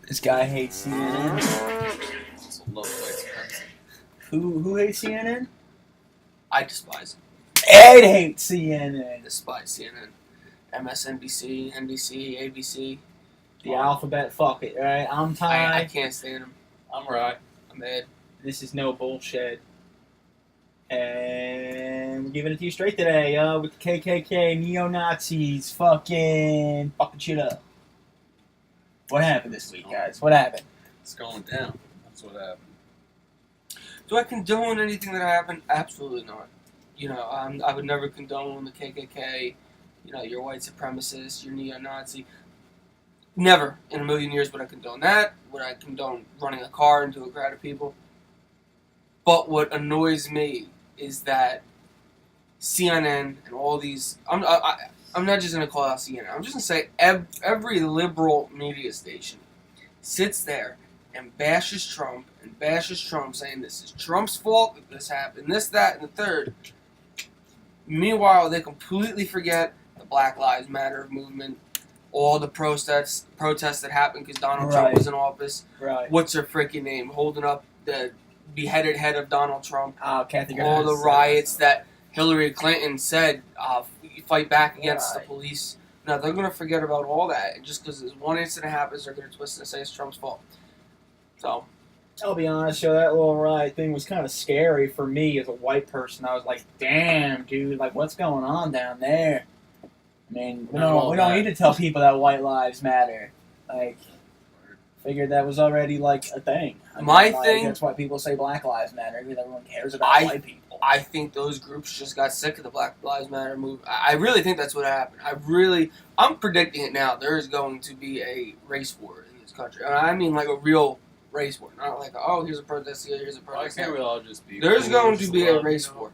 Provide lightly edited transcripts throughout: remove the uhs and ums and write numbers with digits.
This guy hates CNN. It's a low place person. Who hates CNN? I despise it. Ed hates CNN. I despise CNN. MSNBC, NBC, ABC. The alphabet, fuck it, right? I'm Ty. I can't stand them. I'm right. I'm Ed. This is no bullshit. And we're giving it to you straight today, with the KKK, neo-Nazis, fucking shit up. What happened this week, guys? What happened? It's going down. That's what happened. Do I condone anything that happened? Absolutely not. You know, I would never condone the KKK. You know, you're white supremacist, you're neo-Nazi. Never in a million years would I condone that. Would I condone running a car into a crowd of people? But what annoys me is that CNN and all these... I'm not just going to call out CNN. I'm just going to say every liberal media station sits there and bashes Trump saying this is Trump's fault, that this happened, this, that, and the third. Meanwhile, they completely forget the Black Lives Matter movement, all the protests that happened because Donald Trump was in office. Right. What's her freaking name? Holding up the beheaded head of Donald Trump. Kathy All the riots that Hillary Clinton said, fight back against the police. Now, they're going to forget about all that. And just because this one incident happens, they're going to twist it and say it's Trump's fault. So, I'll be honest, that little riot thing was kind of scary for me as a white person. I was like, damn, dude, like, what's going on down there? I mean, we don't need to tell people that white lives matter. Like, figured that was already, like, a thing. My thing... That's why people say Black Lives Matter, because everyone cares about white people. I think those groups just got sick of the Black Lives Matter movement. I really think that's what happened. I'm predicting it now. There is going to be a race war in this country. I mean, like, a real race war. Not like, oh, here's a protest here, here's a protest Why can't there. we all just be... There's going to be a race war.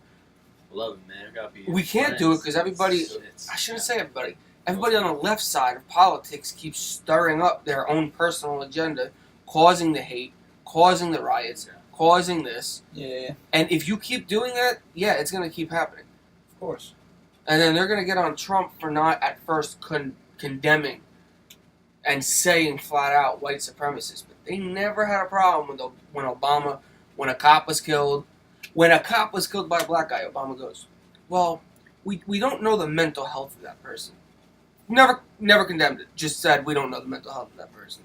Love it, man. Gotta be We can't do it because everybody... I shouldn't say everybody. Everybody on the left side of politics keeps stirring up their own personal agenda, causing the hate, causing the riots, causing this. Yeah. And if you keep doing that, yeah, it's going to keep happening. Of course. And then they're going to get on Trump for not at first condemning and saying flat out white supremacists. But they never had a problem when a cop was killed. When a cop was killed by a black guy, Obama goes, well, we don't know the mental health of that person. Never condemned it. Just said we don't know the mental health of that person.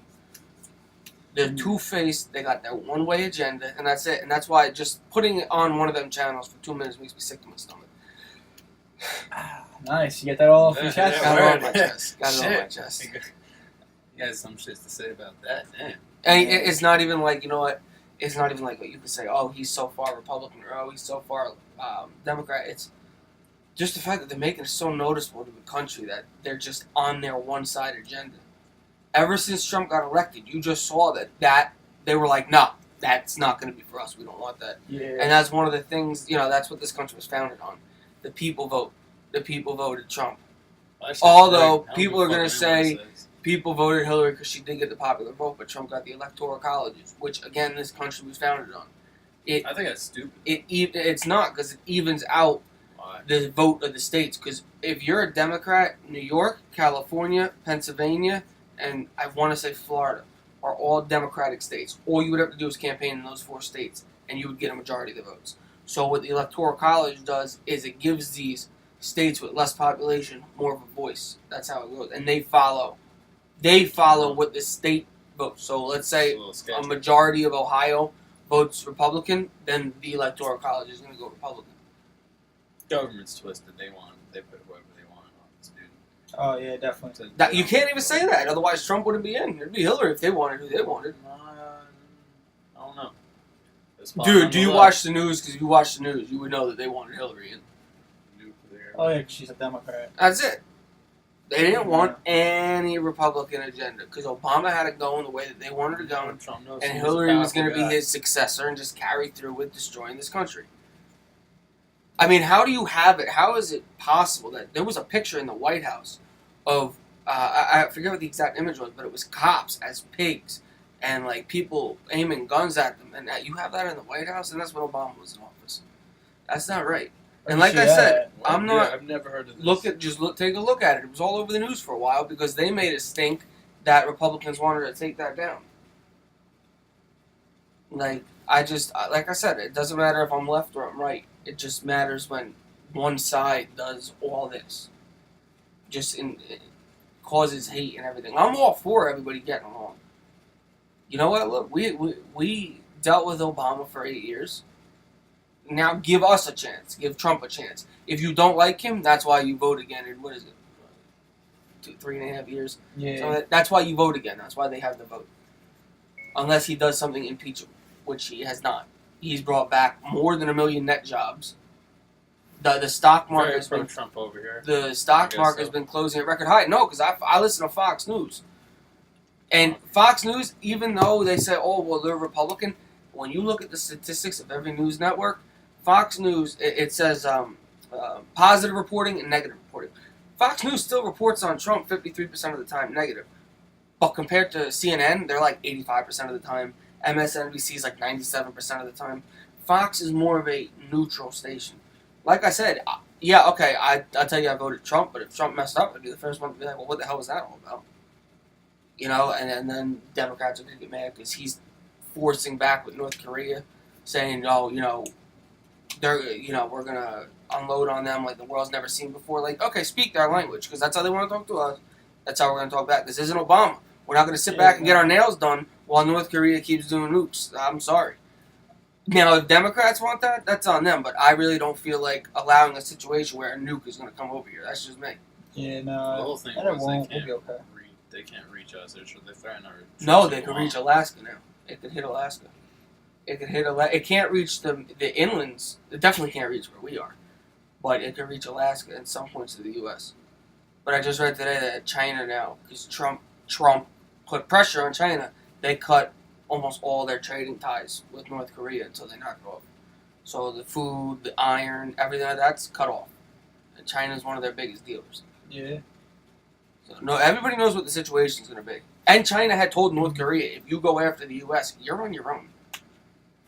They're two-faced. They got their one-way agenda, and that's it. And that's why just putting it on one of them channels for 2 minutes makes me sick to my stomach. Nice. You get that all off your chest? Got it on my chest. Got it on my chest. You got some shit to say about that, damn. And it's not even like, you know what? It's not even like what you can say, oh, he's so far Republican, or oh, he's so far Democrat. It's just the fact that they're making it so noticeable to the country that they're just on their one-side agenda. Ever since Trump got elected, you just saw that they were like, no, that's not going to be for us. We don't want that. Yeah. And that's one of the things, that's what this country was founded on. The people vote. The people voted Trump. Although people are going to say people voted Hillary because she did get the popular vote, but Trump got the Electoral Colleges, which, again, this country was founded on. I think that's stupid. It's not, because it evens out the vote of the states. Because if you're a Democrat, New York, California, Pennsylvania, and I want to say Florida are all Democratic states. All you would have to do is campaign in those 4 states, and you would get a majority of the votes. So what the Electoral College does is it gives these states with less population more of a voice. That's how it goes. And they follow what the state votes. So let's say a majority of Ohio votes Republican, then the Electoral College is going to go Republican. Government's twisted. They put whoever they want on this dude. Oh, yeah, definitely. You can't even say that. Otherwise, Trump wouldn't be in. It'd be Hillary if they wanted who they wanted. I don't know. Dude, do you watch the news? Because if you watch the news, you would know that they wanted Hillary in. Oh, yeah, because she's a Democrat. That's it. They didn't want any Republican agenda because Obama had it going the way that they wanted it going, and Hillary was going to be his successor and just carry through with destroying this country. I mean, how do you have it? How is it possible that there was a picture in the White House of, I forget what the exact image was, but it was cops as pigs and, like, people aiming guns at them, and you have that in the White House, and that's when Obama was in office. That's not right. And like I said, I've never heard of this. Take a look at it. It was all over the news for a while because they made it stink that Republicans wanted to take that down. Like like I said, it doesn't matter if I'm left or I'm right. It just matters when one side does all this. It causes hate and everything. I'm all for everybody getting along. You know what? Look, we dealt with Obama for 8 years. Now give us a chance. Give Trump a chance. If you don't like him, that's why you vote again. And what is it? 3.5 years. Yeah. So that's why you vote again. That's why they have the vote. Unless he does something impeachable, which he has not. He's brought back more than 1 million net jobs. The stock market has been Trump over here. The stock market has been closing at record high. No, because I listen to Fox News, and Fox News, even though they say, "Oh, well, they're Republican," when you look at the statistics of every news network, Fox News it says positive reporting and negative reporting. Fox News still reports on Trump 53% of the time negative, but compared to CNN, they're like 85% of the time. MSNBC is like 97% of the time. Fox is more of a neutral station. Like I said, yeah, okay, I'll tell you I voted Trump, but if Trump messed up, I'd be the first one to be like, well, what the hell was that all about? You know, and then Democrats are going to get mad because he's forcing back with North Korea, saying, oh, you know, we're going to unload on them like the world's never seen before. Like, okay, speak their language, because that's how they want to talk to us. That's how we're going to talk back. This isn't Obama. We're not going to sit back and get our nails done while North Korea keeps doing nukes. I'm sorry. Now, if Democrats want that, that's on them. But I really don't feel like allowing a situation where a nuke is going to come over here. That's just me. Yeah, no. The whole thing that was won't. We'll be okay. They can't reach us. They threaten our. No, they could reach Alaska now. It could hit Alaska. It could hit Alaska. It can't reach the inlands. It definitely can't reach where we are. But it could reach Alaska and some points of the U.S. But I just read today that China now, because Trump put pressure on China, they cut almost all their trading ties with North Korea until they knock it off. So the food, the iron, everything like that's cut off. And China's one of their biggest dealers. Yeah. So no, everybody knows what the situation's going to be. And China had told North Korea, if you go after the U.S., you're on your own.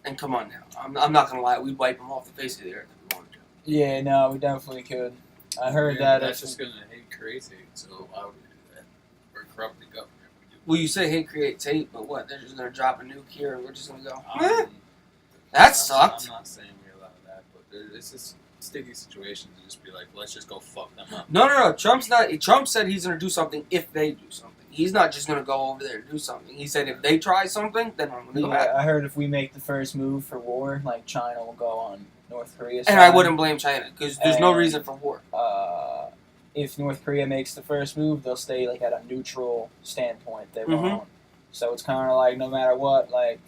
And come on now, I'm not going to lie, we'd wipe them off the face of the earth if we wanted to. Yeah, no, we definitely could. I heard that. That's just going to hate crazy. So why would we do that? We're a corrupt government. Well, you say hate creates hate, but what? They're just going to drop a nuke here and we're just going to go, that sucked. I'm not saying we allow that, but it's just sticky situations to just be like, let's just go fuck them up. No. Trump said he's going to do something if they do something. He's not just going to go over there and do something. He said if they try something, then I'm going to go back. I heard if we make the first move for war, like China will go on North Korea's side. And I wouldn't blame China because there's no reason for war. If North Korea makes the first move, they'll stay like at a neutral standpoint. They won't. So it's kind of like no matter what, like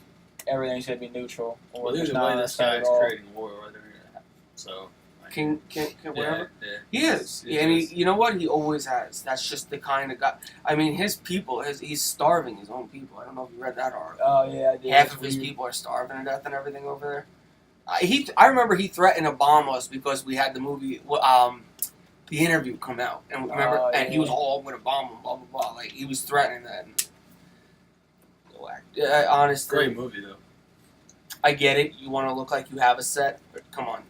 everything's gonna be neutral. Well, there's no way this guy's creating war, or they're gonna happen. So can whatever. Yeah. He is, and you know what? He always has. That's just the kind of guy. I mean, his people, he's starving his own people. I don't know if you read that article. Oh yeah, I did. Half of his people are starving to death and everything over there. I remember he threatened to bomb us because we had the movie. The interview come out, and remember, and he was all going to bomb him, blah blah blah. Like he was threatening that. Honestly, great movie though. I get it. You want to look like you have a set, but come on.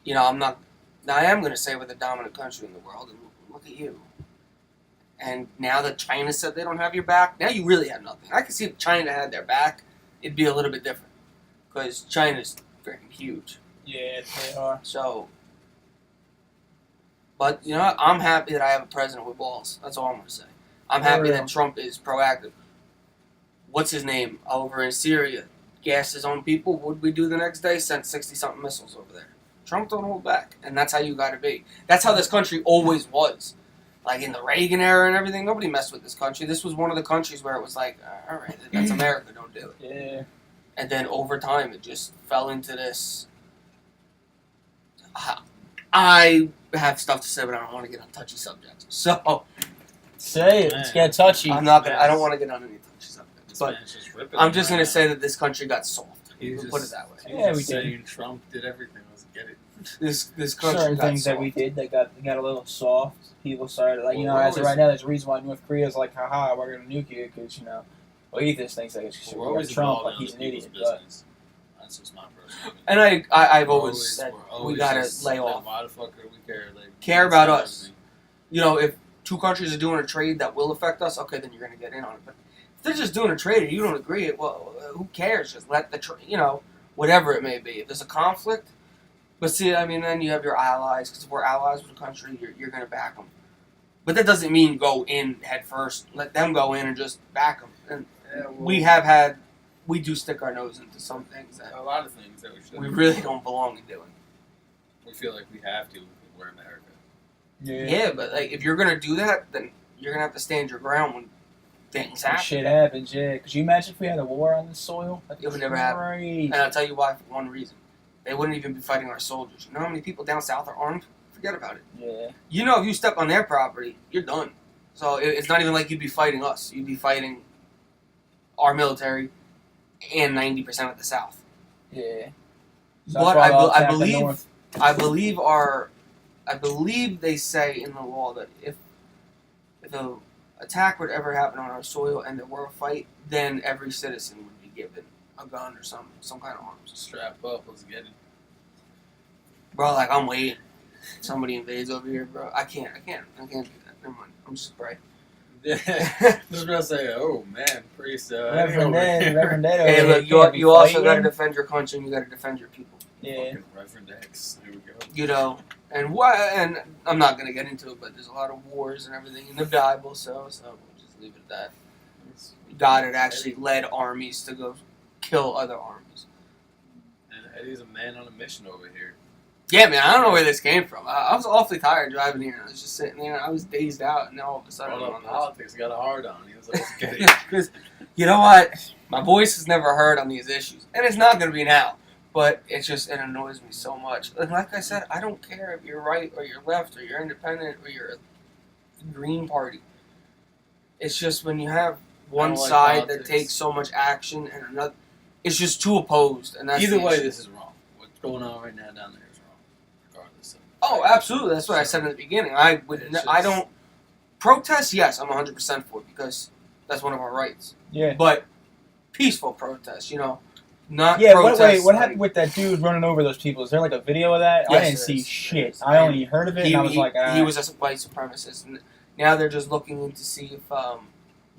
You know, I'm not. Now I am going to say we're the dominant country in the world, and look at you. And now that China said they don't have your back, now you really have nothing. I can see if China had their back, it'd be a little bit different, because China's freaking huge. Yeah, they are. So. But, you know what? I'm happy that I have a president with balls. That's all I'm going to say. I'm happy that Trump is proactive. What's his name? Over in Syria. Gassed his own people. What did we do the next day? Sent 60-something missiles over there. Trump don't hold back. And that's how you got to be. That's how this country always was. Like in the Reagan era and everything, nobody messed with this country. This was one of the countries where it was like, all right, that's America, don't do it. Yeah. And then over time, it just fell into this... I have stuff to say, but I don't want to get on touchy subjects. So say it. Let's get touchy. I'm not gonna. I don't want to get on any touchy subjects. But I'm just gonna say that this country got soft. We'll put it that way. Yeah, we did. Trump did everything. Let's get it. This country certain got things soft. that we did that got a little soft. People started like as of right now, there's a reason why North Korea's like, haha, we're gonna nuke you because well, Ethan thinks like it's Trump, like he's an idiot. But that's just my personal opinion. And I've always said we gotta lay off. Why the fuck do we care? Care about us. You know, if two countries are doing a trade that will affect us, okay, then you're gonna get in on it. But If they're just doing a trade and you don't agree, well, who cares? Just let whatever it may be. If there's a conflict, but see, I mean, then you have your allies, because if we're allies with a country, you're going to back them. But that doesn't mean go in head first. Let them go in and just back them. And we do stick our nose into some things that a lot of things that we really don't belong in doing. We feel like we have to. We're America. Yeah, but like if you're gonna do that, then you're gonna have to stand your ground when things happen. Shit happens, yeah. Could you imagine if we had a war on this soil? It would never happen. And I'll tell you why. For one reason, they wouldn't even be fighting our soldiers. You know how many people down south are armed? Forget about it. Yeah. You know, if you step on their property, you're done. So it's not even like you'd be fighting us. You'd be fighting our military and 90% of the South. Yeah. So but I believe they say in the law that if an attack would ever happen on our soil and there were a fight, then every citizen would be given a gun or some kind of arms. Strap up, let's get it. Bro, like I'm waiting. Somebody invades over here, bro. I can't do that. Never mind. I'm just praying. Yeah. Just about to say, oh man, priest. Reverend Ed. Hey, look, you also got to defend your country and you got to defend your people. Yeah. Reverend X. Here we go. You know, and I'm not gonna get into it, but there's a lot of wars and everything in the Bible, so we'll just leave it at that. God had actually led armies to go kill other armies. And Eddie's a man on a mission over here. Yeah, man, I don't know where this came from. I was awfully tired driving here. I was just sitting there. I was dazed out, and now all of a sudden, politics got a hard on. He was like, let's get it. Because you know what, my voice is never heard on these issues, and it's not going to be now. But it annoys me so much. And like I said, I don't care if you're right or you're left or you're independent or you're a Green Party. It's just when you have one side that takes so much action and another, it's just too opposed. And that's either way, this is wrong. What's going on right now down there is wrong, regardless of. Oh, absolutely. That's what I said in the begining. I don't protest. Yes, I'm 100% for it because that's one of our rights. Yeah. But peaceful protest, you know. Not what happened with that dude running over those people? Is there like a video of that? Yes, I didn't see shit. I only heard of it, and I was like, he was a white supremacist, and now they're just looking into see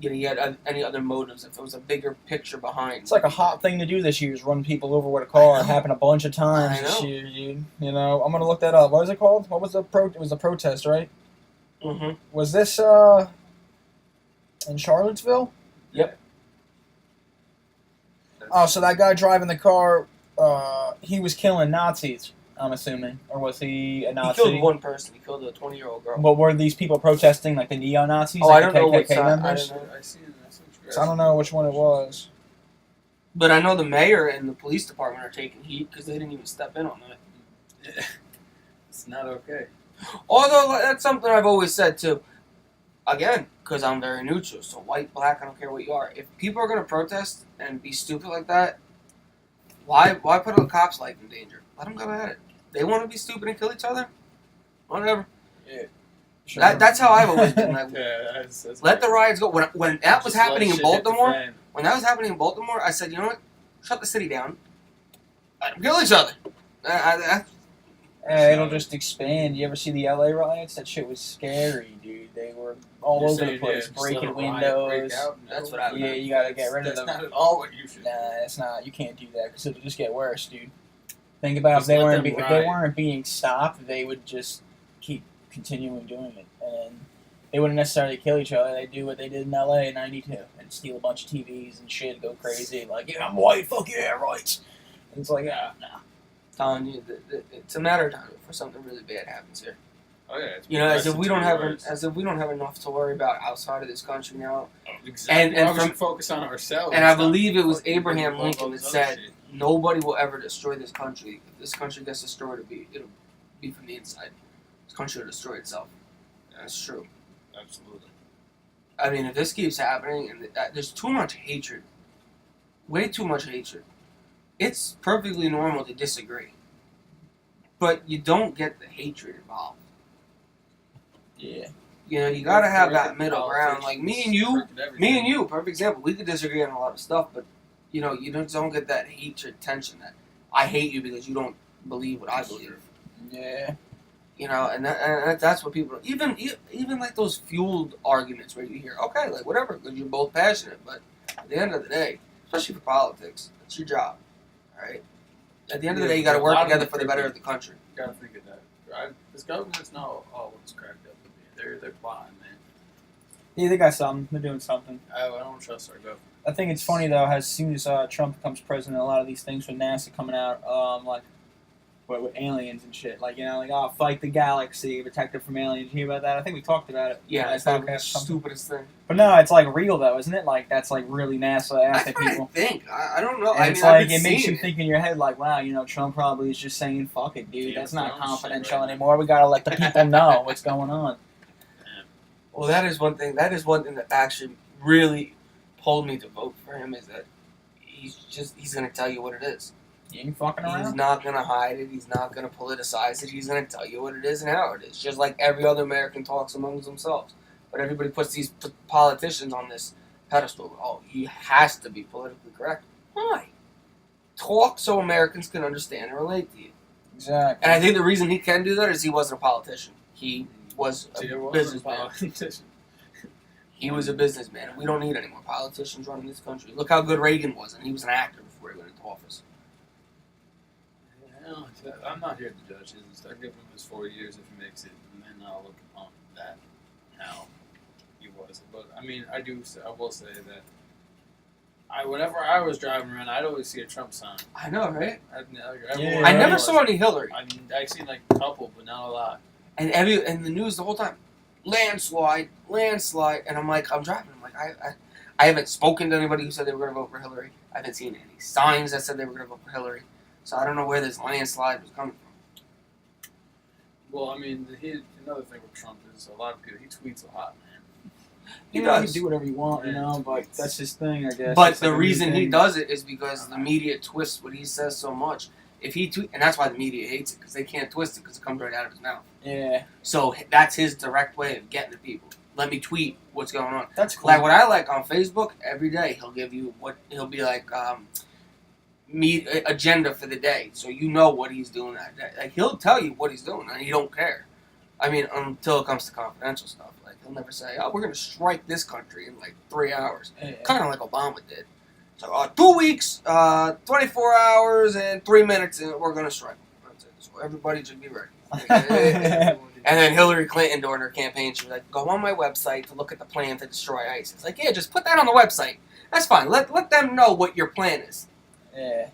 if he had any other motives, if there was a bigger picture behind. It's like a hot thing to do this year is run people over with a car. It happened a bunch of times this year, dude. You know, I'm gonna look that up. What was it called? What was it was a protest, right? Mm-hmm. Was this in Charlottesville? Yep. Oh, so that guy driving the car, he was killing Nazis, I'm assuming. Or was he a Nazi? He killed one person. He killed a 20-year-old girl. But were these people protesting, like the neo-Nazis? Oh, like I don't know what KKK side. members? So I don't know which one it was. But I know the mayor and the police department are taking heat because they didn't even step in on that. It's not okay. Although, that's something I've always said, too. Again, because I'm very neutral, so white, black, I don't care what you are. If people are going to protest and be stupid like that, why put the cops' life in danger? Let them go at it. They want to be stupid and kill each other? Whatever. Yeah. Sure. That's how I've always been. Like, that's let the riots go. When that was happening in Baltimore, I said, you know what? Shut the city down. Let them kill each other. It'll just expand. You ever see the LA riots? That shit was scary, dude. They were all over the place, breaking windows. That's what I mean. Yeah, you gotta get rid of them. That's not at all what you should do. Nah, it's not. You can't do that because it'll just get worse, dude. Think about if they weren't being stopped, they would just keep continuing doing it, and they wouldn't necessarily kill each other. They'd do what they did in LA in '92 and steal a bunch of TVs and shit, go crazy, like, yeah, I'm white, fuck yeah, rights. And it's like, nah. Telling you that it's a matter of time before something really bad happens here. Oh yeah, you know, as if we don't have enough to worry about outside of this country now. Exactly. And we should focus on ourselves. And I believe it was Abraham Lincoln that said, "Nobody will ever destroy this country. If this country gets destroyed, it'll be from the inside. This country will destroy itself." And that's true. Absolutely. I mean, if this keeps happening, and there's too much hatred, way too much hatred. It's perfectly normal to disagree, but you don't get the hatred involved. Yeah. You know, you gotta have that middle ground. Like me and you, perfect example. We could disagree on a lot of stuff, but you know, you don't get that hatred tension. That I hate you because you don't believe what I believe. Yeah. And that's what people even like those fueled arguments where you hear, okay, like whatever, because you're both passionate, but at the end of the day, especially for politics, it's your job, all right? At the end of the day, you got to work together for the better of the country. You got to think of that. This government's not all what's cracked up to be. They're plotting, man. Yeah, they got something. They're doing something. I don't trust our government. I think it's funny though. As soon as Trump becomes president, a lot of these things with NASA coming out, like with aliens and shit, like fight the galaxy, protect it from aliens. You hear about that? I think we talked about it. Yeah, it's like the stupidest thing. But no, it's like real though, isn't it? Like that's like really NASA asking people. I don't know. And it's like it makes you think in your head, like, wow, Trump probably is just saying, "Fuck it, dude. That's not confidential anymore. We gotta let the people know what's going on." Well, that is one thing. That is one thing that actually really pulled me to vote for him. Is that he's gonna tell you what it is. You ain't fucking around. He's not going to hide it. He's not going to politicize it. He's going to tell you what it is and how it is. Just like every other American talks amongst themselves. But everybody puts these politicians on this pedestal. Oh, he has to be politically correct. Why? Talk so Americans can understand and relate to you. Exactly. And I think the reason he can do that is he wasn't a politician. He was a businessman. He was a businessman. We don't need any more politicians running this country. Look how good Reagan was, and he was an actor before he went into office. I'm not here to judge him. I'll give him his 4 years if he makes it, and then I'll look upon that how he was. But I mean, I will say that whenever I was driving around, I'd always see a Trump sign. I know, right? I never saw any Hillary. I mean, I've seen like a couple, but not a lot. And the news the whole time, landslide, and I'm driving. I'm like, I haven't spoken to anybody who said they were going to vote for Hillary. I haven't seen any signs that said they were going to vote for Hillary. So I don't know where this landslide was coming from. Well, I mean, another thing with Trump is a lot of people, he tweets a lot, man. He can do whatever you want, but that's his thing, I guess. But the reason he does it is because the media twists what he says so much. If he and that's why the media hates it, because they can't twist it because it comes right out of his mouth. Yeah. So that's his direct way of getting to people. Let me tweet what's going on. That's cool. Like what I like on Facebook, every day he'll give you he'll be like, agenda for the day, so you know what he's doing that day. Like he'll tell you what he's doing, and he don't care. I mean, until it comes to confidential stuff, like he'll never say, "Oh, we're gonna strike this country in like 3 hours," kind of like Obama did. So 2 weeks, 24 hours, and 3 minutes, and we're gonna strike. So everybody should be ready. And then Hillary Clinton during her campaign, she was like, "Go on my website to look at the plan to destroy ISIS." It's like, yeah, just put that on the website. That's fine. Let them know what your plan is. Yeah,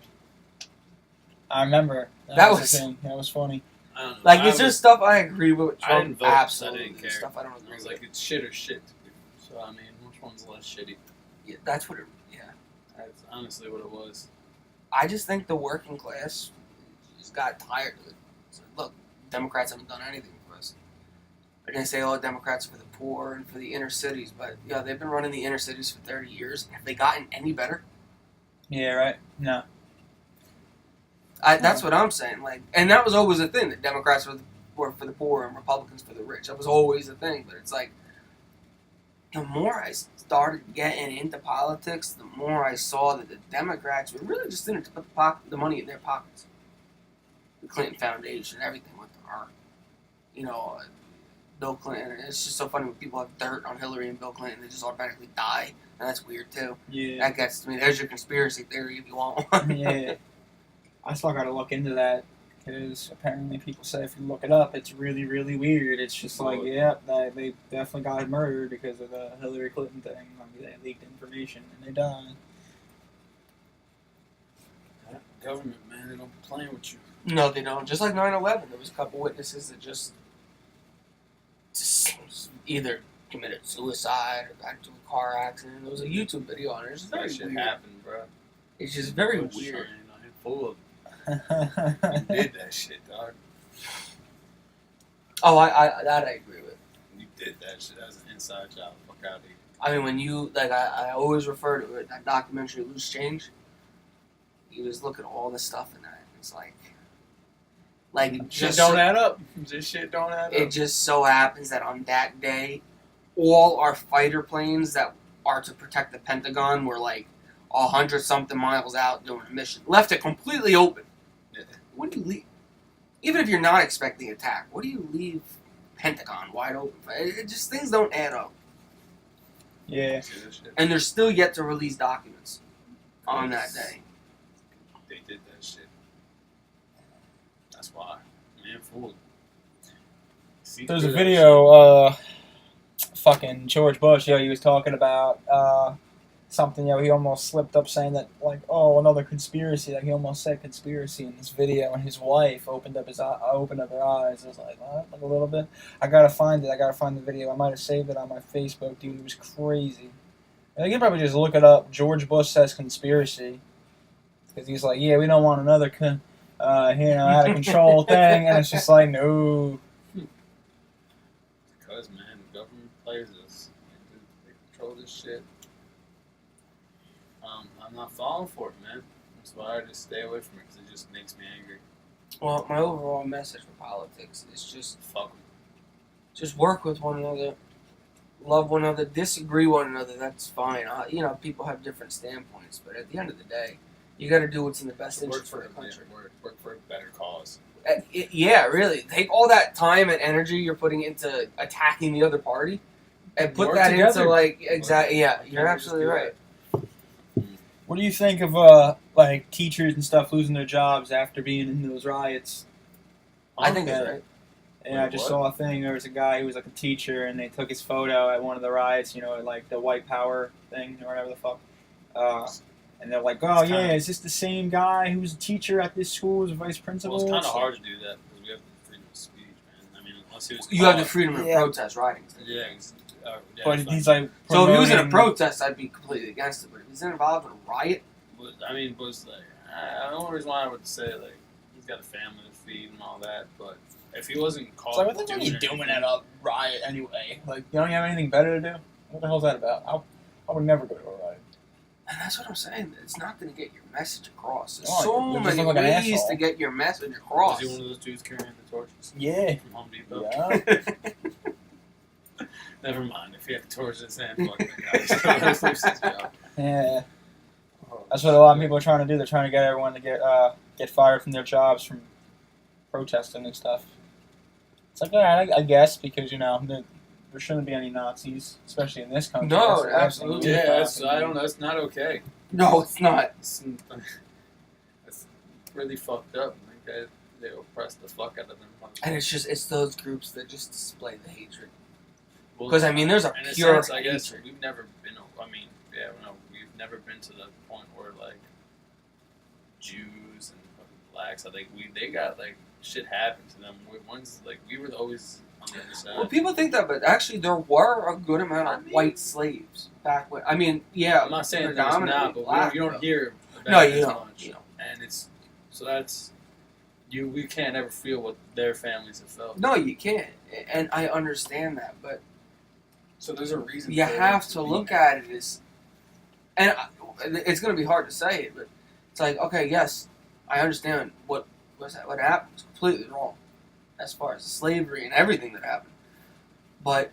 I remember that was the thing. That was funny. I don't know. Like it's just stuff I agree with. I didn't vote, absolutely, so I didn't care. Stuff I don't agree I was with. like, it's shit or shit to me. So I mean, which one's less shitty? Yeah, that's what it. Yeah, That's honestly what it was. I just think the working class just got tired of it. So, look, Democrats haven't done anything for us. They're gonna say, "Oh, Democrats are for the poor and for the inner cities," but yeah, they've been running the inner cities for 30 years. Have they gotten any better? Yeah, right. No. That's what I'm saying. Like, and that was always a thing that Democrats were for the poor and Republicans for the rich. That was always a thing. But it's like, the more I started getting into politics, the more I saw that the Democrats were really just in it to put the money in their pockets. The Clinton Foundation, everything went to her. Bill Clinton. It's just so funny when people have dirt on Hillary and Bill Clinton, they just automatically die. And that's weird too. Yeah. That gets to me. There's your conspiracy theory if you want one. Yeah. I still got to look into that because apparently people say if you look it up, it's really, really weird. It's just like, yeah, they definitely got murdered because of the Hillary Clinton thing. They leaked information and they died. Government, man, they don't be playing with you. No, they don't. Just like 9/11, there was a couple witnesses that just either committed suicide or got into a car accident. There was a YouTube video on it. It's very That shit weird. happened, bro. It's just very Bush weird. train, full of you did that shit, dog. Oh, that I agree with. You did that shit. That was an inside job. Fuck out of here. I mean, when you I always refer to it, that documentary Loose Change. You just look at all the stuff in that. It's like Shit don't add up. Just shit don't add up. It just so happens that on that day, all our fighter planes that are to protect the Pentagon were like 100-something miles out doing a mission. Left it completely open. Yeah. What do you leave? even if you're not expecting attack, what do you leave Pentagon wide open for? It just, things don't add up. Yeah. And they're still yet to release documents on that day. They did that shit. That's why. Man, fooled. There's a video, fucking George Bush, he was talking about, something, he almost slipped up saying that, like, oh, another conspiracy, like, he almost said conspiracy in this video, and his wife opened up her eyes. I was like, what? Like, a little bit. I gotta find the video. I might have saved it on my Facebook, dude. It was crazy. And you can probably just look it up. George Bush says conspiracy. Because he's like, yeah, we don't want another, out of control thing, and it's just like, no. Because, man, the government plays us. They control this shit. I'm not falling for it, man. That's why I just stay away from it, because it just makes me angry. Well, my overall message for politics is just Fuck them. just work with one another, love one another, disagree one another. That's fine. People have different standpoints, but at the end of the day, you got to do what's in the best interest for the country. Work for a better cause. Yeah, really. Take all that time and energy you're putting into attacking the other party, and put Work that together. into exactly. Yeah, you're Can't just absolutely do right. What do you think of like teachers and stuff losing their jobs after being in those riots? I think that's right. Yeah, I just saw a thing. There was a guy who was like a teacher, and they took his photo at one of the riots. Like the white power thing or whatever the fuck. And they're like, "Oh yeah, is this the same guy who was a teacher at this school, was a vice principal?" Well, it's kind of hard to do that because we have the freedom of speech, man. I mean, unless he was. You have the freedom of protest, writing. Yeah. But he's like. So if he was in a protest, I'd be completely against it. But if he's involved in a riot, was like, the only reason why I would say like he's got a family to feed and all that, but if he wasn't called, so what are you doing at a riot anyway? Like, you don't have anything better to do? What the hell's that about? I would never go to a riot. and that's what I'm saying. It's not going to get your message across. There's Oh, so you many just look like an ways asshole. to get your message Was across. he one of those dudes carrying the torches Yeah. from Home Depot? Yeah. Never mind. If he had the torch in his hand, fuck the guy. Let's lose his job. Yeah. That's what a lot of people are trying to do. They're trying to get everyone to get fired from their jobs from protesting and stuff. It's like, all right, I guess, because, there shouldn't be any Nazis, especially in this country. No, That's absolutely. Yeah, I don't know. It's not okay. No, it's not. It's really fucked up. Like they oppress the fuck out of them. And it's those groups that just display the hatred. Well, Because, there's a in pure sense, I guess hatred. we've never been. We've never been to the point where like Jews and fucking blacks. I think they got like shit happened to them. We were always on the other side. Well, people think that, but actually there were a good amount of white slaves back when. Yeah, I'm not saying there's not, but black, you don't hear about No, it you as don't. much. And it's so that's we can't ever feel what their families have felt. No, you can't, and I understand that, but So there's a reason. you have to look at it as, and it's going to be hard to say it, but it's like, okay, yes, I understand what happened was completely wrong, as far as slavery and everything that happened, but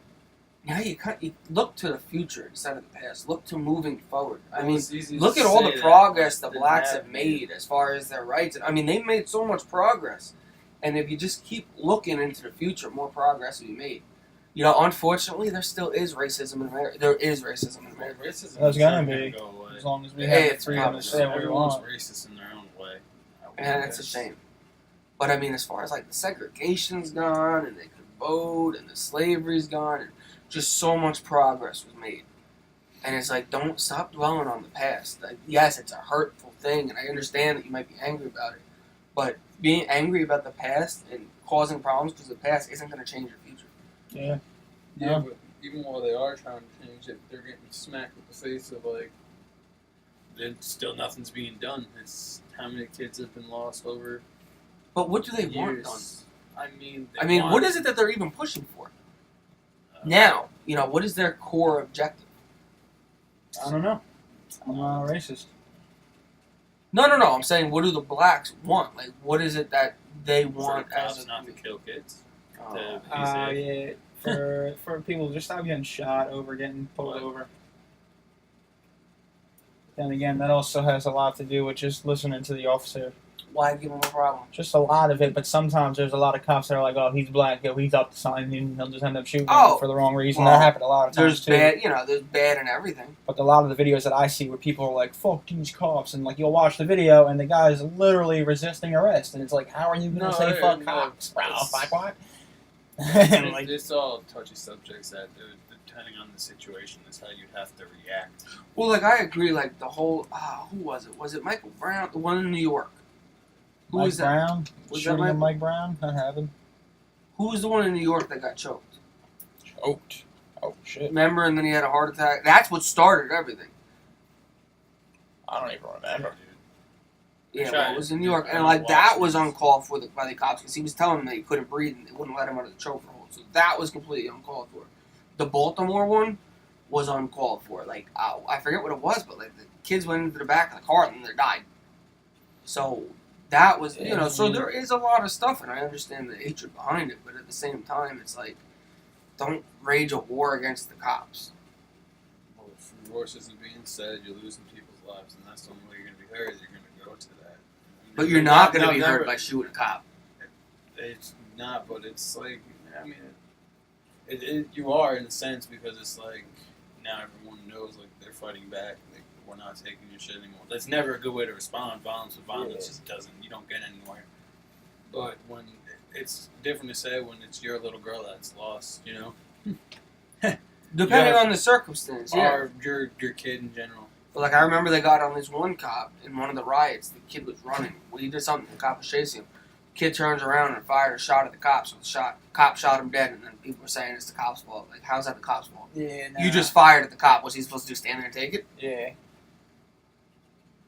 now you look to the future instead of the past. Look to moving forward. Look at all the progress the blacks have made as far as their rights. They've made so much progress, and if you just keep looking into the future, more progress will be made. Unfortunately, there still is racism in America. There is racism in America. Racism There's gonna is be. go away. As long as we Hey, have it's freedom to say what we Everyone's want. racist in their own way. And it's a shame. But as far as like the segregation's gone, and they could vote, and the slavery's gone, and just so much progress was made. And it's like, don't stop dwelling on the past. Like, yes, it's a hurtful thing, and I understand that you might be angry about it. But being angry about the past and causing problems because the past isn't going to change your future. Yeah. Yeah, but even while they are trying to change it, they're getting smacked with the face of like, then still nothing's being done. It's how many kids have been lost over. But what do they years. want done? What is it that they're even pushing for? Now, what is their core objective? I don't know. I'm not racist. No. I'm saying, what do the blacks want? Like, what is it that they want as not to kill kids? Yeah, for people to just stop getting shot over, getting pulled over. Then again, that also has a lot to do with just listening to the officer. Why give him a problem? Just a lot of it, but sometimes there's a lot of cops that are like, oh, he's black, yo, he's up to something, and he'll just end up shooting him for the wrong reason. Well, that happened a lot of times, too. There's bad in everything. But a lot of the videos that I see where people are like, fuck these cops, and like, you'll watch the video, and the guy's literally resisting arrest, and it's like, how are you going to say fuck cops, bro? Fuck what? Like, it's all touchy subjects that, depending on the situation, is how you'd have to react. Well, like, I agree, like, the whole, who was it? Was it Michael Brown? The one in New York. Who Mike was that? Brown? Was Shooting that at Mike Brown? That happened. Who was the one in New York that got choked? Choked? Oh, shit. Remember, and then he had a heart attack? That's what started everything. I don't even remember. Yeah, well, it was in New York. And, like, that was uncalled for by the cops because he was telling them that he couldn't breathe and they wouldn't let him out of the chokehold. So that was completely uncalled for. The Baltimore one was uncalled for. Like, I forget what it was, but, like, the kids went into the back of the car and then they died. So that was, so there is a lot of stuff, and I understand the hatred behind it, but at the same time, it's like, don't rage a war against the cops. Well, if your voice isn't being said, you're losing people's lives, and that's the only way you're going to be heard. You're going to go to that. But you're not going to be heard by shooting a cop. It's not, but it's like, I mean, you are in a sense because it's like, now everyone knows, like, they're fighting back. Like, we're not taking your shit anymore. That's never a good way to respond. Violence with violence just doesn't, you don't get anywhere. But when it's different to say when it's your little girl that's lost, Depending on the circumstance, or your kid in general. But, like, I remember they got on this one cop in one of the riots. The kid was running. Well, he did something. The cop was chasing him. Kid turns around and fired a shot at the cop. So the cop shot him dead, and then people were saying it's the cop's fault. Like, how's that the cop's fault? Yeah, You just fired at the cop. Was he supposed to do? Stand there and take it? Yeah.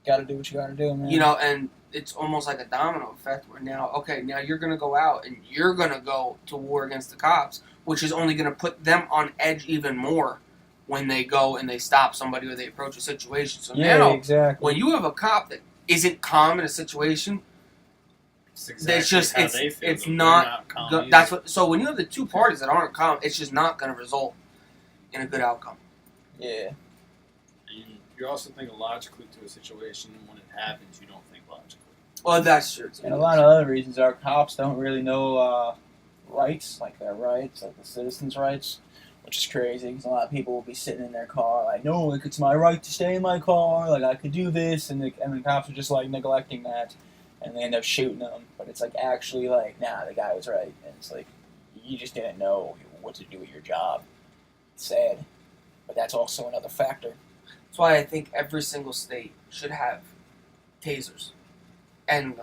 Gotta do what you gotta do, man. And it's almost like a domino effect where now you're going to go out and you're going to go to war against the cops, which is only going to put them on edge even more when they go and they stop somebody or they approach a situation. So now, exactly. when you have a cop that isn't calm in a situation, it's not calm. That's what. So when you have the two parties that aren't calm, it's just not going to result in a good outcome. Yeah. And you also think logically to a situation, and when it happens, you don't think logically. Well, that's true. And a lot of other reasons are cops don't really know rights, like their rights, like the citizens' rights, which is crazy because a lot of people will be sitting in their car like, no, like, it's my right to stay in my car, like, I could do this, and the cops are just, like, neglecting that, and they end up shooting them. But it's, like, actually, like, nah, the guy was right, and it's like, you just didn't know what to do with your job. It's sad, but that's also another factor. That's why I think every single state should have tasers. And,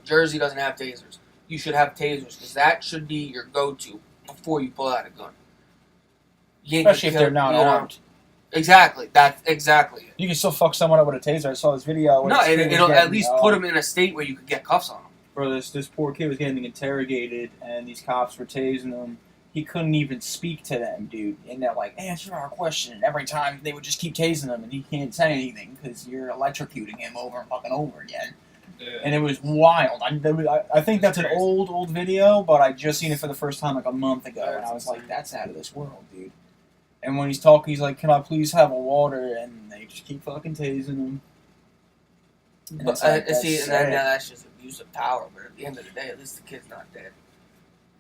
Jersey doesn't have tasers. You should have tasers, because that should be your go-to before you pull out a gun. Especially if they're not armed. Exactly. That's exactly it. You can still fuck someone up with a taser. I saw this video. No, it'll at least put them in a state where you could get cuffs on them. Bro, this poor kid was getting interrogated, and these cops were tasing him. He couldn't even speak to them, dude. And they're like, answer our question. And every time they would just keep tasing him, and he can't say anything because you're electrocuting him over and fucking over again. Yeah. And it was wild. I think that's an old video, but I just seen it for the first time like a month ago, and I was like, that's out of this world, dude. And when he's talking, he's like, can I please have a water? And they just keep fucking tasing him. And but that's just abuse of power. But at the end of the day, at least the kid's not dead.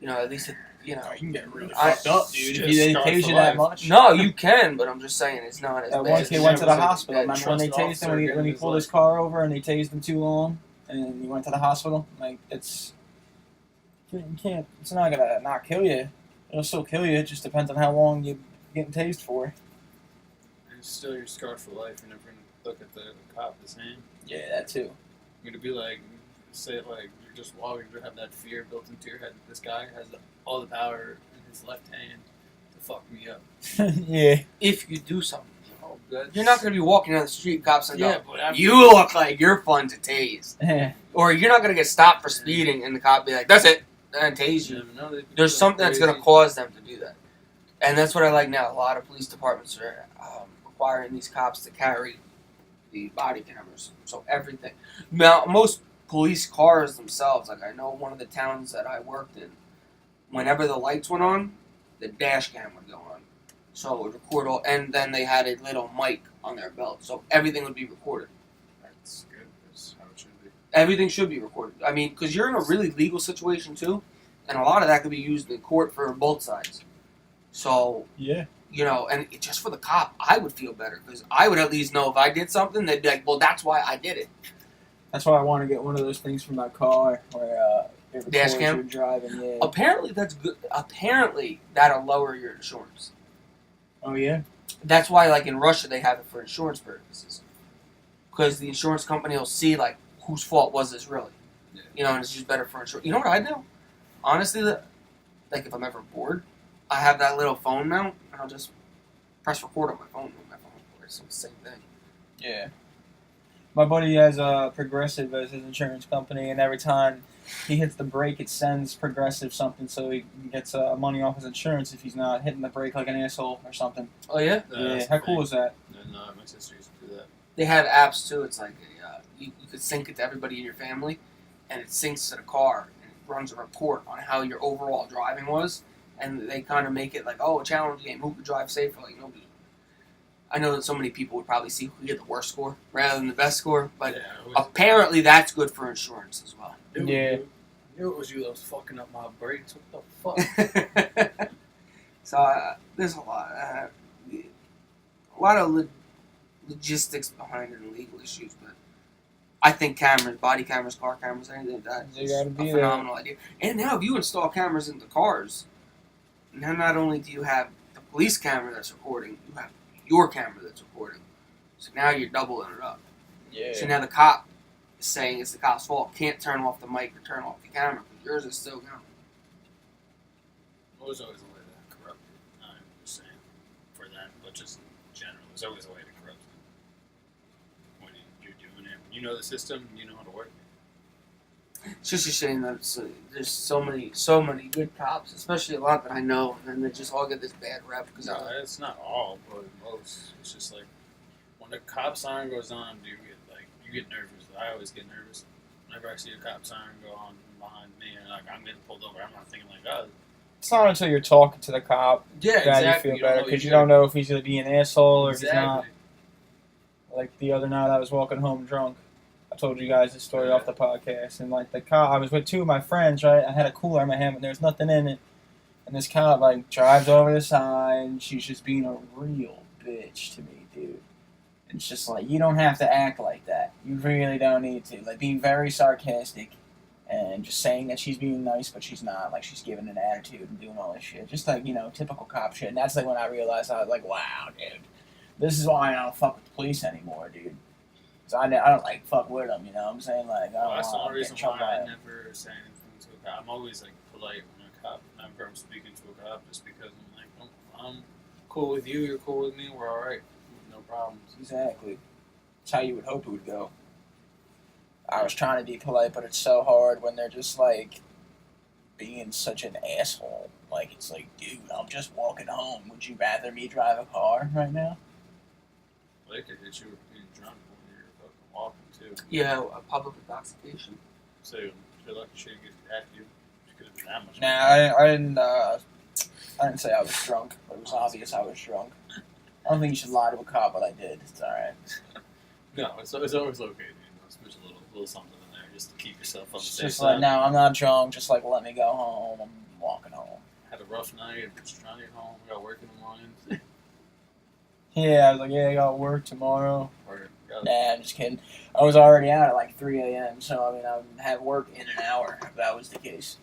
At least you can get really fucked up, dude. If they tase you that much. No, you can, but I'm just saying it's not as bad. One kid went to the hospital. Remember when they tased him when he pulled his car over and they tased him too long, and he went to the hospital? Like, you can't. It's not gonna not kill you. It'll still kill you. It just depends on how long you're getting tased for. And still, you're scarred for life. You're never gonna look at the cop the same. Yeah, that too. You're gonna be like, say it like you're just walking, you have that fear built into your head that this guy has all the power in his left hand to fuck me up. Yeah. If you do something. You're not going to be walking down the street, cops, and go, but you look like you're fun to tase. Or you're not going to get stopped for speeding, and the cop be like, that's it, and tase you. There's something that's going to cause them to do that. And that's what I like now. A lot of police departments are requiring these cops to carry the body cameras. So everything. Now, most police cars themselves, like I know one of the towns that I worked in, whenever the lights went on, the dash cam would go on. So it would record all, and then they had a little mic on their belt, so everything would be recorded. That's good. That's how it should be. Everything should be recorded. I mean, because you're in a really legal situation too, and a lot of that could be used in court for both sides. So, Yeah. and just for the cop, I would feel better because I would at least know if I did something, they'd be like, well, that's why I did it. That's why I want to get one of those things for my car where it records Dash cam? your driving. Yeah. Apparently, that's good. Apparently, that'll lower your insurance. Oh yeah. That's why, like in Russia, they have it for insurance purposes. Because the insurance company will see, like, whose fault was this really? Yeah. And it's just better for insurance. You know what I do? Honestly, like if I'm ever bored, I have that little phone mount, and I'll just press record on my phone. It's the same thing. Yeah. My buddy has Progressive as his insurance company, and every time he hits the brake, it sends Progressive something, so he gets money off his insurance if he's not hitting the brake like an asshole or something. Oh yeah? Yeah. How cool is that? No, my sister used to do that. They have apps too. It's like you could sync it to everybody in your family, and it syncs to the car and it runs a report on how your overall driving was, and they kind of make it like, oh, a challenge game, who could drive safer? Like nobody. I know that so many people would probably see who had the worst score rather than the best score, but apparently that's good for insurance as well. Yeah. I knew it was you that was fucking up my brakes. What the fuck? So there's a lot of logistics behind it and legal issues, but I think cameras, body cameras, car cameras, anything like that They is gotta a be phenomenal idea. And now if you install cameras into cars, now not only do you have the police camera that's recording, you have your camera that's recording. So now you're doubling it up. Yeah. So now the cop is saying it's the cop's fault, can't turn off the mic or turn off the camera, because yours is still going. Well, there's always a way to corrupt it. I'm just saying for that, but just in general, there's always a way to corrupt it. When you're doing it, when you know the system, you know how to work it. It's just a shame that there's so many good cops, especially a lot that I know, and then they just all get this bad rep because No, it's not all, but most. It's just like when the cop siren goes on, you get nervous. I always get nervous whenever I see a cop siren go on behind me, and like I'm getting pulled over. I'm not thinking like, oh. It's not until you're talking to the cop yeah, that exactly. you feel better, because you don't know if he's going to be an asshole or if he's not. Exactly. Like the other night, I was walking home drunk. I told you guys this story off the podcast, and like the cop, I was with two of my friends, right? I had a cooler in my hand, but there was nothing in it. And this cop like drives over the side, and she's just being a real bitch to me, dude. And it's just like, you don't have to act like that. You really don't need to. Like being very sarcastic and just saying that she's being nice, but she's not. Like she's giving an attitude and doing all this shit. Just like, typical cop shit. And that's like when I realized, I was like, wow, dude. This is why I don't fuck with the police anymore, dude. So I don't like fuck with them, you know what I'm saying? Like, I don't That's the want only to get reason in trouble why by I it. never say anything to a cop. I'm always like polite whenever I'm speaking to a cop, just because I'm like, oh, I'm cool with you, you're cool with me, we're all right, no problems. Exactly. That's how you would hope it would go. I was trying to be polite, but it's so hard when they're just like being such an asshole. Like, it's like, dude, I'm just walking home. Would you rather me drive a car right now? Well, they could hit you with being drunk when you're fucking walking too. Yeah, a public intoxication. So you're lucky she didn't get at you. She could have been that much. Nah, I didn't say I was drunk, but it was obvious I was drunk. I don't think you should lie to a cop, but I did. It's alright. No, it's always okay, dude. There's a little something in there just to keep yourself on the It's safe just side. like, no, I'm not drunk. Just like, let me go home. I'm walking home. Had a rough night, just trying to get home. We got work in the morning. Yeah, I was like, yeah, I got work tomorrow. Or Nah, I'm just kidding. I was already out at like 3 a.m., so I mean, I would have work in an hour if that was the case.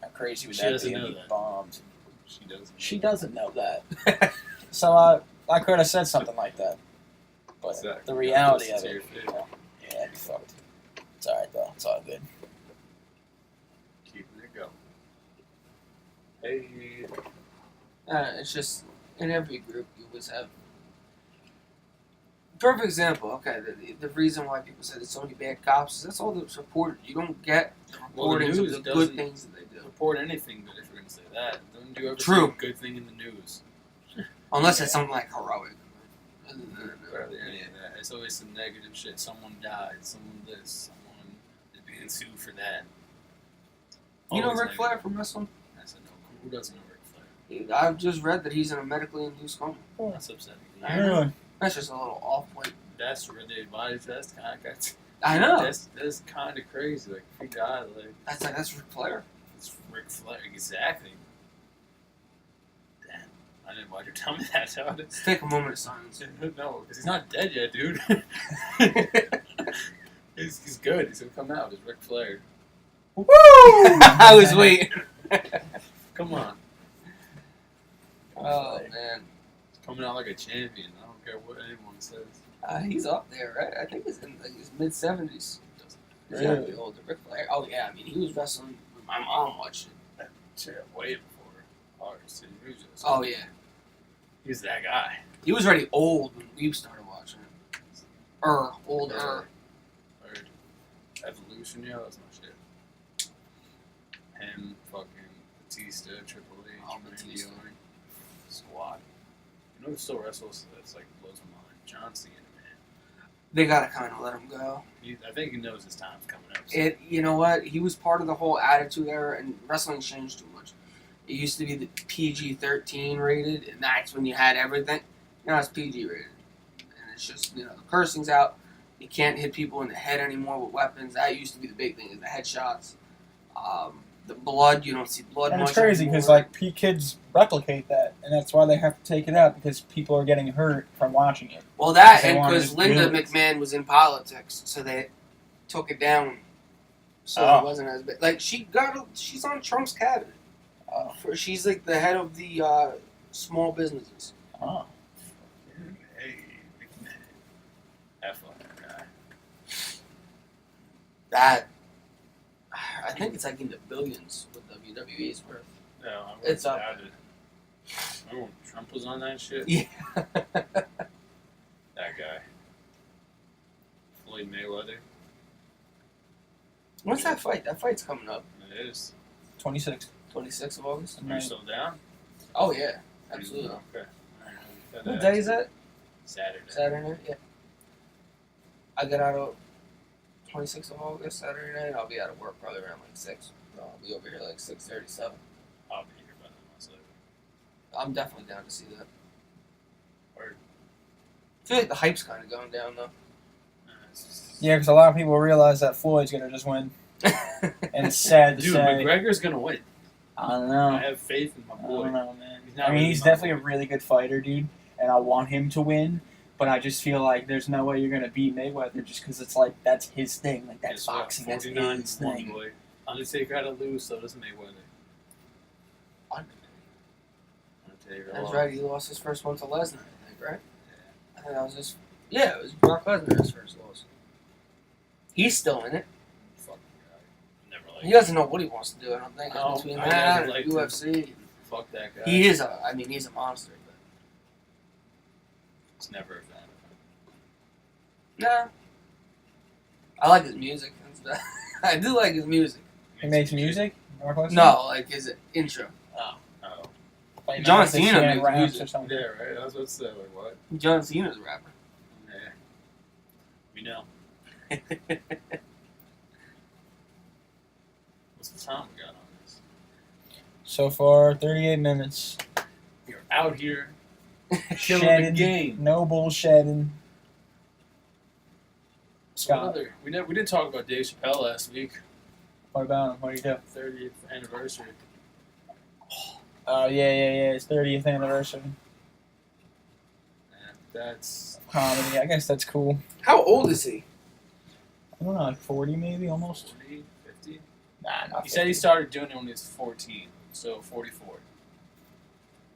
How crazy would She that doesn't be? know Be that. bombed. She doesn't. She doesn't know that. So I could have said something like that. But Exactly. the reality of To it, your face. yeah, it'd be fucked. It's alright though. It's all good. Keeping it going. Hey. It's just, in every group, you always have. Perfect example, okay, the reason why people say there's so many bad cops is that's all that's reported. You don't get the Well, the reportings news of the good doesn't things that they do. Report anything good if you're gonna say that. Don't you ever True. see a good thing in the news? Unless it's something like heroic. Barely any of that. It's always some negative shit. Someone died. Someone this. Someone is being sued for that. You know Always Ric Flair negative. from wrestling? I said no. Who doesn't know Ric Flair? Dude, I've just read that he's in a medically induced coma. That's upsetting. Really? That's just a little off point. That's where they body test. I know. That's kind of crazy. Like, if he died, like... That's Ric Flair. It's Ric Flair, exactly. Damn. I didn't want you to tell me that, Todd. Let's take a moment of silence. No, because he's not dead yet, dude. he's good. He's going to come out as Ric Flair. Woo! I was waiting. Come on. Oh, man. He's coming out like a champion. I don't care what anyone says. He's up there, right? I think he's in like his mid-70s. He's Really? gotta be older. Ric Flair. Oh, yeah. I mean, he was wrestling when my mom watched it. Way before ours. He was just, Oh, yeah. He's that guy. He was already old when we started watching it. Older. Heard. Evolution, yeah, that's my shit. Him, fucking Batista, Triple H, Randy Orton, Squad. You know who still wrestles? That's like blows my mind. John Cena, man. They gotta kind of let him go. I think he knows his time's coming up. So. You know what? He was part of the whole Attitude Era, and wrestling changed too much. It used to be the PG-13 rated, and that's when you had everything. Now it's PG rated, and it's just the cursing's out. You can't hit people in the head anymore with weapons. That used to be the big thing, is the headshots. The blood, you don't see blood And much it's crazy anymore. because like kids replicate that, and that's why they have to take it out because people are getting hurt from watching it. Well, that They and wanted because to Linda realize. McMahon was in politics, so they took it down, so Oh. it wasn't as big. Like she's on Trump's cabinet. Oh. She's like the head of the small businesses. Oh. Hey, McMahon. F on that guy. That I think it's like in the billions what WWE's worth. No, I wouldn't It's up doubt it. Remember when Trump was on that shit? Yeah. That guy. Floyd Mayweather. When's that fight? That fight's coming up. It is. 26th. 26th of August. Are you still down? Oh yeah, absolutely. Okay. Alright. What day is that? Saturday. Saturday night. Yeah. I get out of 26th of August Saturday night. I'll be out of work probably around like 6. I'll be over here like 6:37. I'll be here by then. Myself. I'm definitely down to see that. Word. I feel like the hype's kind of going down though. Yeah, because a lot of people realize that Floyd's gonna just win, and it's sad to Dude, say. McGregor's gonna win. I don't know. I have faith in my I boy. don't know, man. He's not I mean, really he's my definitely boy. a really good fighter, dude, and I want him to win. But I just feel like there's no way you're gonna beat Mayweather just because it's like that's his thing, like that's Guess what? boxing, that's 49 his won, thing. boy. Undertaker had to lose, so does Mayweather. Undertaker That's lost. right. He lost his first one to Lesnar, I think, right? I think that was his. Yeah, it was Brock Lesnar's first loss. He's still in it. Fucking guy. Never liked He doesn't know what he wants to do. I don't think No, between I that never and liked UFC. Fuck that guy. He is a. I mean, he's a monster. But It's never a fan of nah, I like his music and stuff. I do like his music. him. He makes music. Mark Lesnar? No, like his intro. Oh. Like, John like this Cena man makes raps music. or something. Yeah, right? I was about to say, like, what? John Cena's a rapper. Yeah. We know. What's the time we got on this? So far, 38 minutes. You're out here killing Shedding, the game. no bullshedding. Scott, We didn't talk about Dave Chappelle last week. what about him? What do you do? 30th anniversary. Oh, yeah, his 30th anniversary. And that's Comedy, I guess that's cool. How old is he? I don't know, like 40 maybe, almost? 40, 50. Nah, not He said he 50. started doing it when he was 14, so 44.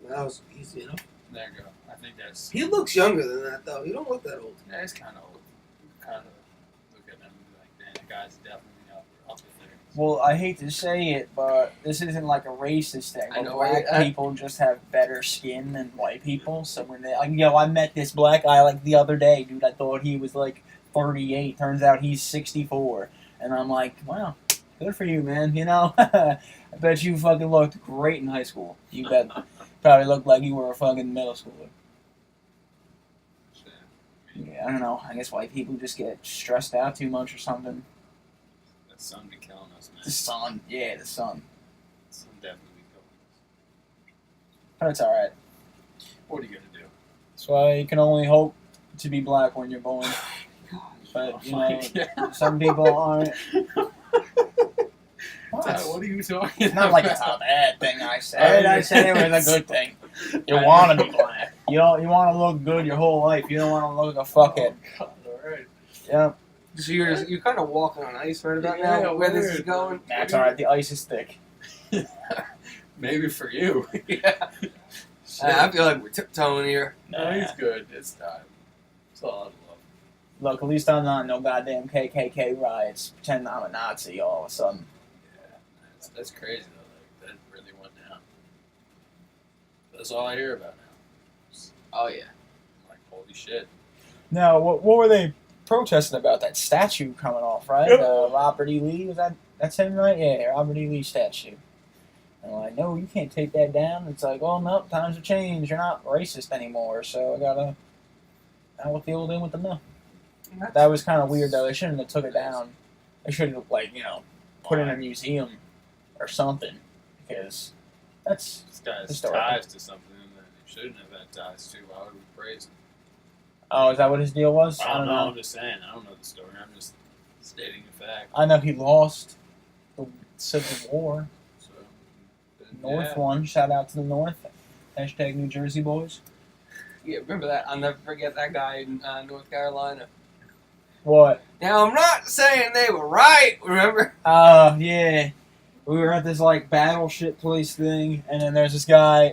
That was easy enough. There you go. I think that's. He looks younger than that though. He don't look that old. Yeah, he's kind of old. Kind of look at him and be like, man, that guy's definitely up there. Well, I hate to say it, but this isn't like a racist thing. I But know, black right? people just have better skin than white people. So when they, like, I met this black guy like the other day, dude. I thought he was like 38. Turns out he's 64, and I'm like, wow, good for you, man. You know, I bet you fucking looked great in high school. You bet. Probably looked like you were a fucking middle schooler. Shit. Yeah, I don't know. I guess white people just get stressed out too much or something. That sun be killing us, man. The sun, yeah, the sun. Sun definitely be killing us. But it's alright. What are you gonna do? That's why you can only hope to be black when you're born. Gosh, but you Oh my know, God. some people aren't. What are you talking It's not about? like it's a bad thing I said. I said it was a good thing. You I want to know. be black. You don't. You want to look good your whole life. You don't want to look like a fuckhead. Oh, God, alright. Yeah, So you're kind of walking on ice right about Yeah, now. Where this is weird. going? that's all right. The ice is thick. Maybe for you. Yeah. I feel like we're tiptoeing here. No, he's good. It's time. It's all out of love. Look, at least I'm not in no goddamn KKK riots. Pretend I'm a Nazi all of a sudden. Yeah, that's crazy though. Like, that really went down. That's all I hear about now. Oh yeah. I'm like, holy shit. Now, what were they protesting about? That statue coming off, right? Yep. Robert E. Lee, that's him, right? Yeah, Robert E. Lee statue. And I'm like, no, you can't take that down. It's like, well, no, times have changed. You're not racist anymore, so I gotta out with the old, in with the new. That was kind of weird, though. They shouldn't have took it down. They should have, like, you know, put it in a museum or something, because that's This guy's historical. ties to something that he shouldn't have had ties to. Why would we praise him? Oh, is that what his deal was? I don't know. I'm just saying. I don't know the story. I'm just stating a fact. I know he lost the Civil War. So, then, North yeah. one. Shout out to the North. Hashtag New Jersey boys. Yeah, remember that? I'll never forget that guy in North Carolina. What? Now I'm not saying they were right. Remember? Yeah. We were at this, like, Battleship place thing, and then there's this guy,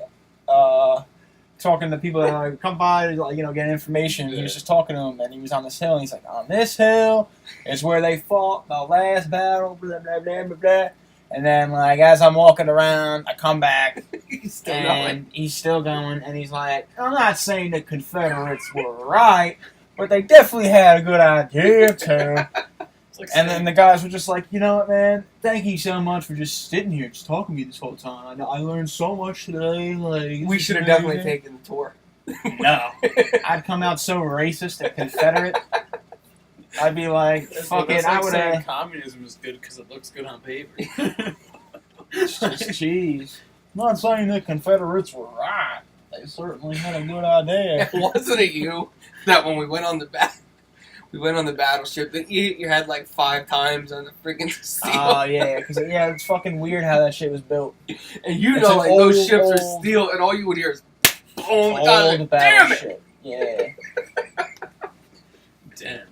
talking to people that are like, come by, like, you know, get information. He was just talking to them, and he was on this hill, and he's like, on this hill is where they fought the last battle, blah, blah, blah, blah, blah. And then, like, as I'm walking around, I come back, He's still and going. he's still going, and he's like, I'm not saying the Confederates were right, but they definitely had a good idea, too. It's like And saying- then the guys were just like, you know what, man? Thank you so much for just sitting here, just talking to me this whole time. I learned so much today. Like, We it's should have amazing." definitely taken the tour. No, I'd come out so racist and Confederate. I'd be like, That's fuck like it, I would saying have. communism is good because it looks good on paper. Jeez, I'm not saying the Confederates were right. They certainly had a good idea. Wasn't it you that when we went on the battleship that you had like 5 times on the freaking steel? Oh yeah, because it's fucking weird how that shit was built. And you It's know, an like those old, ships are old- steel, and all you would hear is boom. God, Old damn it! battleship. Yeah. Damn.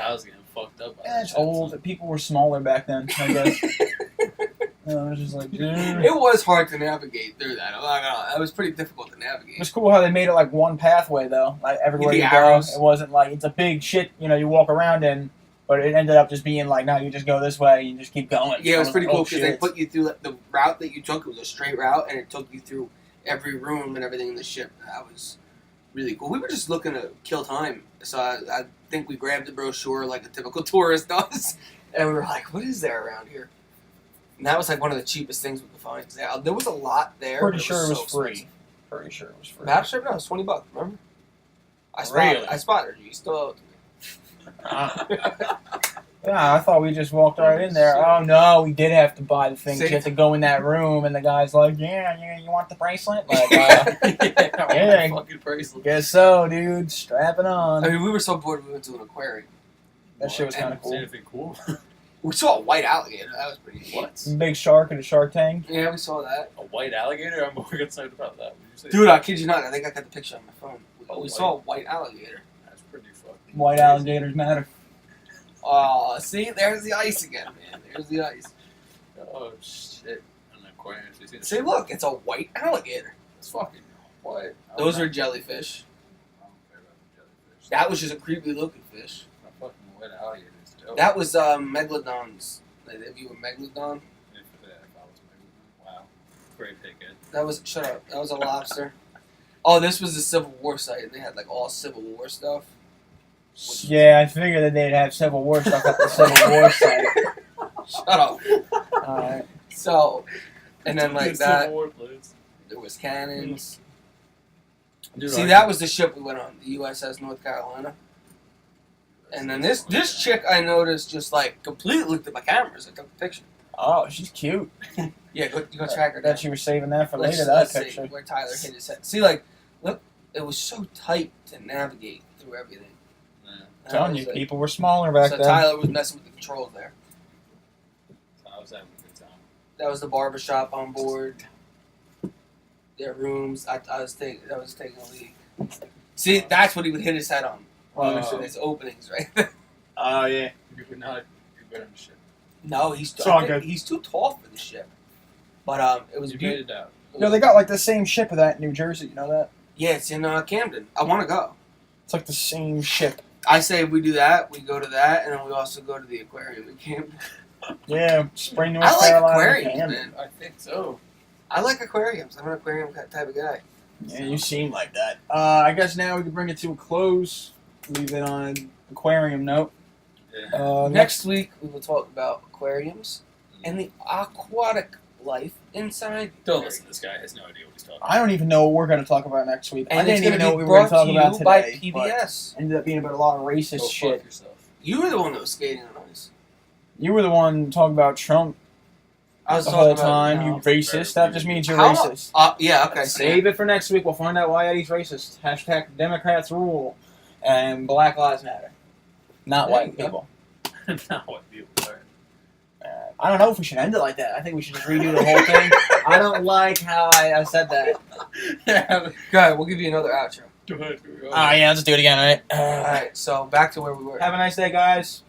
I was getting fucked up by That's that. old. People were smaller back then, I guess. It was just like, dude. It was hard to navigate through that. I'm not gonna lie. That was pretty difficult to It navigate. was cool how they made it like one pathway though, like everywhere The you arrows. go. It wasn't like it's a big shit, you know, you walk around in, but it ended up just being like, no, you just go this way, you just keep going. Yeah, it was I'm pretty like, cool oh, because they shit. put you through the route that you took. It was a straight route, and it took you through every room and everything in the ship. That was really cool. We were just looking to kill time, so I think we grabbed the brochure like a typical tourist does, and we were like, "What is there around here?" And that was like one of the cheapest things we could find. 'Cause there was a lot there. Pretty but sure it was so free. expensive. Pretty sure it was free. Battleship? No, it was $20. Remember? I Really? spotted you. You still owe it Ah. to me. Yeah, I thought we just walked right in there. Oh no, we did have to buy the thing. See? You had to go in that room, and the guy's like, "Yeah, you want the bracelet?" Like, Yeah, fucking bracelet. guess so, dude. Strap it on. I mean, we were so bored we went to an aquarium. That shit was kind of See cool. anything cool? We saw a white alligator. That was pretty cool. What? Big shark in a shark tank. Yeah, we saw that. A white alligator? I'm more excited about that. What did you say? Dude, I kid you not. I think I got the picture on my phone. We white. saw a white alligator. That's pretty fucking White crazy. alligators matter. Oh, see? There's the ice again, man. There's the ice. Oh shit! An aquarium. You see the See, look. It's a white alligator. It's fucking what? Those are jellyfish. I don't care about the jellyfish. That was just a creepy looking fish. A fucking white alligator is dope. That was megalodons. Like, if you were megalodon, If I was maybe- Wow. Great pick, Ed. that was shut up. That was a lobster. Oh, this was the Civil War site, and they had like all Civil War stuff. Yeah, I figured that they'd have Civil War stuff at the Civil War site. Shut up. Alright. So, and then like Good that, Civil War plays. there was cannons. Dude, See, I- that was the ship we went on, the USS North Carolina. And then this chick I noticed just like completely looked at my cameras. I took a picture. Oh, she's cute. Yeah, go track her down. Bet you were saving that for Let's- later, that let's picture. see where Tyler hit his head. See, like, look, it was so tight to navigate through everything. Yeah. telling you, people were smaller back so then. Tyler was messing with the controls there. I was having a good time. That was the barbershop on board. Their rooms. I was taking a leak. See, that's what he would hit his head on. His openings, right? Oh, yeah. You could not do better than shit. No, It's all good. he's too tall for the ship. But it was You made beautiful. it out. No, they got like the same ship of that in New Jersey. You know that? Yeah, it's in Camden. I want to go. It's like the same ship. I say we do that. We go to that, and then we also go to the aquarium in Camden. Yeah, Spring, North I like Carolina. aquariums, Camden. man. I think so. I like aquariums. I'm an aquarium type of guy. Yeah, you seem like that. I guess now we can bring it to a close. Leave it on an aquarium note. Yeah. Next week, we will talk about aquariums and the aquatic life inside. Don't listen to this guy. He has no idea what he's talking about. I don't even know what we're going to talk about next week. And I didn't it's even gonna know be what we were going to brought talk to about you today. by PBS. Ended up being about a lot of racist Go shit. fuck yourself. You were the one that was skating on ice. You were the one talking about Trump I was the talking whole about, time. you You know, racist. That just means you're How- racist. yeah, okay. Save it for next week. We'll find out why Eddie's racist. Hashtag Democrats rule. And Black Lives Matter. Not There white you go. people. Not what people are. I don't know if we should end it like that. I think we should just redo the whole thing. I don't like how I said that. Go ahead, we'll give you another outro. Go ahead. Yeah, let's do it again, alright? Alright, so back to where we were. Have a nice day, guys.